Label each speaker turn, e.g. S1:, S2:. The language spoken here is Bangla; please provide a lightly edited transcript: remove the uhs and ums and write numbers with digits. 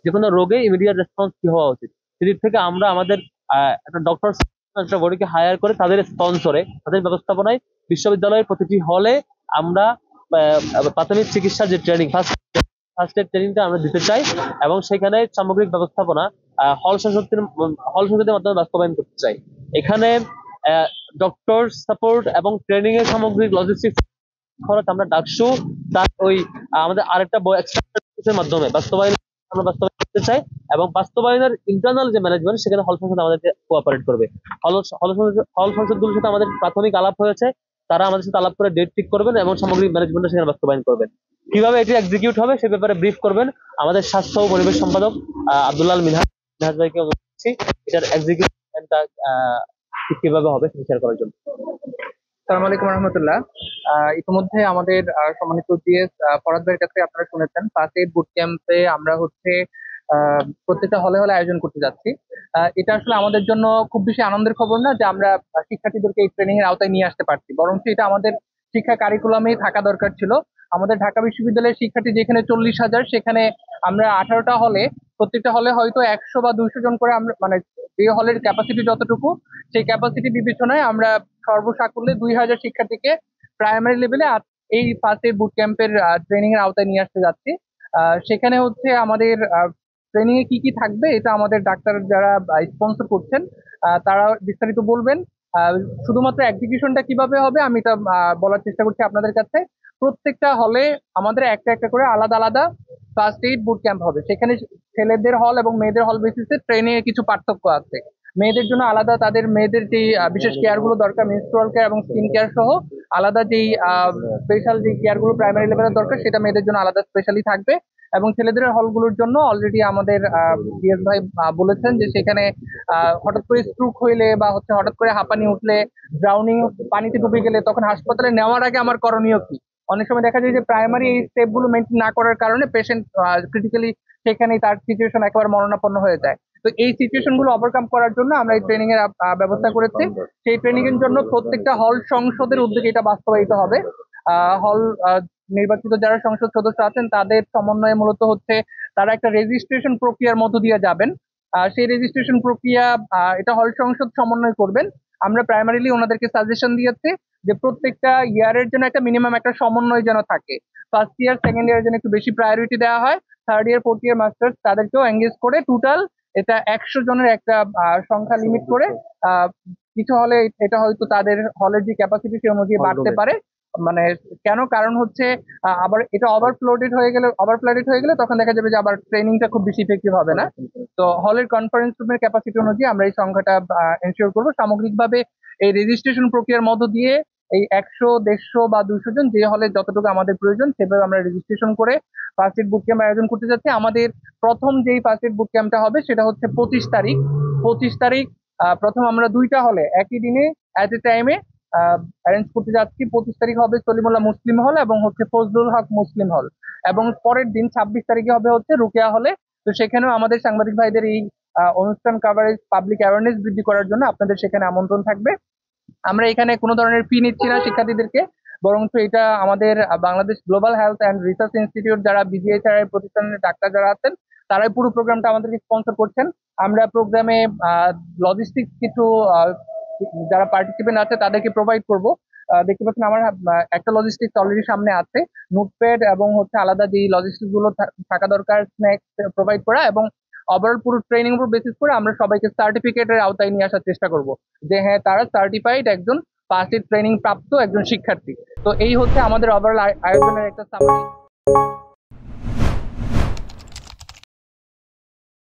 S1: যে কোনো রোগে ইমিডিয়েট রেসপন্স কি হওয়া উচিত। সেদিক থেকে আমরা আমাদের একটা ডক্টর, একটা বডিকে হায়ার করে তাদের স্পন্সরে, তাদের ব্যবস্থাপনায় বিশ্ববিদ্যালয়ের প্রতিটি হলে আমরা প্রাথমিক চিকিৎসার যে ট্রেনিং, ফার্স্ট এড ট্রেনিংটা আমরা দিতে চাই, এবং সেখানে সামগ্রিক ব্যবস্থাপনা হল সংসদের মাধ্যমে বাস্তবায়ন করতে চাই। এখানে ডক্টর সাপোর্ট এবং ট্রেনিং এর সামগ্রিক লজিস্টিক্স খরচ আমরা ডাকসু তার ওই আমাদের আরেকটা এক্সট্রা মাধ্যমে বাস্তবায়ন করতে চাই, এবং বাস্তবায়নের ইন্টারনাল যে ম্যানেজমেন্ট সেখানে হল সংসদ আমাদেরকে কোঅপারেট করবে। হল সংসদগুলোর সাথে আমাদের প্রাথমিক আলাপ হয়েছে, তারা আমাদের সাথে আলাপ করে ডেট ঠিক করবেন এবং সামগ্রিক ম্যানেজমেন্ট সেখানে বাস্তবায়ন করবেন। কিভাবে এটি এক্সিকিউট হবে সে ব্যাপারে ব্রিফ করবেন আমাদের স্বাস্থ্য ও পরিবেশ সম্পাদক আব্দুল্লাহ মিনহাজ মিনহাজ ভাইকে অনুরোধ করছি এটার এক্সিকিউশনটা কিভাবে হবে সেটা শেয়ার করার জন্য।
S2: আসসালামু আলাইকুম রহমতুল্লাহ। ইতিমধ্যে আমাদের সম্মানিত জিএস ফরাদ ভাইয়ের কাছে আপনারা শুনেছেন, ফার্স্ট এইড বুট ক্যাম্পে আমরা হচ্ছে প্রত্যেকটা হলে হলে আয়োজন করতে যাচ্ছি। এটা আসলে আমাদের জন্য খুব বেশি আনন্দের খবর না যে আমরা শিক্ষার্থীদেরকে এই ট্রেনিং এর আওতায় নিয়ে আসতে পারছি, বরং এটা আমাদের শিক্ষা কারিকুলামেই থাকা দরকার ছিল। আমাদের ঢাকা বিশ্ববিদ্যালয়ের শিক্ষার্থী যেখানে 40,000, সেখানে আমরা 18টা হলে, প্রত্যেকটা হলে হয়তো 100 বা 200 জন করে, আমরা মানে যে হলের ক্যাপাসিটি যতটুকু, সেই ক্যাপাসিটি বিবেচনায় আমরা সর্বসাকুল্যে 2,000 শিক্ষার্থীকে প্রাইমারি লেভেলে এই ফার্স্ট এইড বুট ক্যাম্পের ট্রেনিং এর আওতায় নিয়ে আসতে যাচ্ছি। সেখানে হচ্ছে আমাদের ট্রেনিং এ কি কি থাকবে এটা আমাদের ডাক্তার যারা স্পন্সর করছেন তারা বিস্তারিত বলবেন। আহ, শুধুমাত্র এক্সিকিউশনটা কিভাবে হবে আমি এটা বলার চেষ্টা করছি আপনাদের কাছে। প্রত্যেকটা হলে আমাদের একটা একটা করে আলাদা আলাদা ফার্স্ট এইড বুট ক্যাম্প হবে। সেখানে ছেলেদের হল এবং মেয়েদের হল বেসিসে ট্রেনিং এর কিছু পার্থক্য আছে। মেয়েদের জন্য আলাদা, তাদের মেয়েদের যে বিশেষ কেয়ার গুলো দরকার, মেনস্ট্রুয়াল কেয়ার এবং স্কিন কেয়ার সহ আলাদা যেই স্পেশাল যে কেয়ার গুলো প্রাইমারি লেভেলের দরকার, সেটা মেয়েদের জন্য আলাদা স্পেশালি থাকবে। এবং ছেলেদের হলগুলোর জন্য অলরেডি আমাদের ডিএস ভাই বলেছেন যে সেখানে হঠাৎ করে স্ট্রোক হইলে বা হচ্ছে হঠাৎ করে হাঁপানি উঠলে, ড্রাউনিং, পানিতে ডুবে গেলে তখন হাসপাতালে নেওয়ার আগে আমার করণীয় কি। অনেক সময় দেখা যায় যে প্রাইমারি এই স্টেপ গুলো মেনটেন না করার কারণে পেশেন্ট ক্রিটিক্যালি সেখানেই তার সিচুয়েশন একেবারে মরণাপন্ন হয়ে যায়। তো এই সিচুয়েশন গুলো ওভারকাম করার জন্য আমরা এই ট্রেনিং এর ব্যবস্থা করেছি। সেই ট্রেনিং এর জন্য প্রত্যেকটা হল সংসদের উদ্যোগে এটা বাস্তবায়িত হবে। হল নির্বাচিত যারা সংসদ সদস্য আছেন তাদের সমন্বয়ে মূলত হচ্ছে তারা একটা রেজিস্ট্রেশন প্রক্রিয়ার মধ্য দিয়ে যাবেন। সেই রেজিস্ট্রেশন প্রক্রিয়া এটা হল সংসদ সমন্বয় করবেন। আমরা প্রাইমারিলি ওনাদেরকে সাজেশন দিয়েছি যে প্রত্যেকটা ইয়ারের জন্য একটা মিনিমাম একটা সমন্বয় যেন থাকে। ফার্স্ট ইয়ার সেকেন্ড ইয়ার জন্য একটু বেশি প্রায়োরিটি দেওয়া হয়, third year fourth year masters তাদেরকেও এঙ্গেজ করে টোটাল এটা 100 জনের একটা সংখ্যা লিমিট করে কিছু হলে এটা হয়তো তাদের হলের যে ক্যাপাসিটি সে অনুযায়ী বাড়তে পারে। মানে কেন, কারণ হচ্ছে আবার এটা ওভারফ্লাডেড হয়ে গেলে তখন দেখা যাবে যে আবার ট্রেনিংটা খুব বেশি ইফেক্টিভ হবে না। তো হলের কনফারেন্স রুমের ক্যাপাসিটি অনুযায়ী আমরা এই সংখ্যাটা এনশিওর করবো। সামগ্রিকভাবে এই রেজিস্ট্রেশন প্রক্রিয়ার মধ্য দিয়ে এই 100, 150 বা 200 জন যে হলে যতটুকু আমাদের প্রয়োজন সেভাবে আমরা রেজিস্ট্রেশন করে ফার্স্ট এড বুট ক্যাম্প আয়োজন করতে যাচ্ছি। আমাদের প্রথম যেই ফার্স্ট এড বুট ক্যাম্পটা হবে সেটা হচ্ছে 25 তারিখ। 25 তারিখ প্রথম আমরা 2টা হলে একই দিনে অ্যাট এ টাইমে অ্যারেঞ্জ করতে যাচ্ছি। 25 তারিখ হবে সলিমুল্লাহ মুসলিম হল এবং হচ্ছে ফজলুল হক মুসলিম হল, এবং পরের দিন 26 তারিখে হবে হচ্ছে রুকেয়া হলে। তো সেখানেও আমাদের সাংবাদিক ভাইদের এই অনুষ্ঠান কাভারেজ, পাবলিক অ্যাওয়ারনেস বৃদ্ধি করার জন্য আপনাদের সেখানে আমন্ত্রণ থাকবে। আমরা এখানে কোনো ধরনের ফি নিচ্ছি না শিক্ষার্থীদেরকে, বরঞ্চ এটা আমাদের Bangladesh global health and research institute যারা বিজিএইচআর প্রতিষ্ঠানের ডাক্তার যারা আছেন তারাই পুরো প্রোগ্রামটা আমাদেরকে স্পন্সর করছেন। আমরা প্রোগ্রামে লজিস্টিক্স কিছু যারা পার্টিসিপেন্ট আছে তাদেরকে প্রোভাইড করব। দেখতে পাচ্ছেন আমার একটা লজিস্টিক্স অলরেডি সামনে আছে, নোটপ্যাড এবং হচ্ছে আলাদা যে লজিস্টিক্স গুলো থাকা দরকার, স্ন্যাক্স প্রোভাইড করা, এবং ওভারঅল পুরো ট্রেনিং উপর বেসিস করে আমরা সবাইকে সার্টিফিকেটের আওতায় নিয়ে আসার চেষ্টা করব যে হ্যাঁ তারা সার্টিফাইড একজন ফার্স্ট এড ট্রেনিং প্রাপ্ত একজন শিক্ষার্থী। তো এই হচ্ছে আমাদের ওভারঅল আয়োজনের একটা সামারি।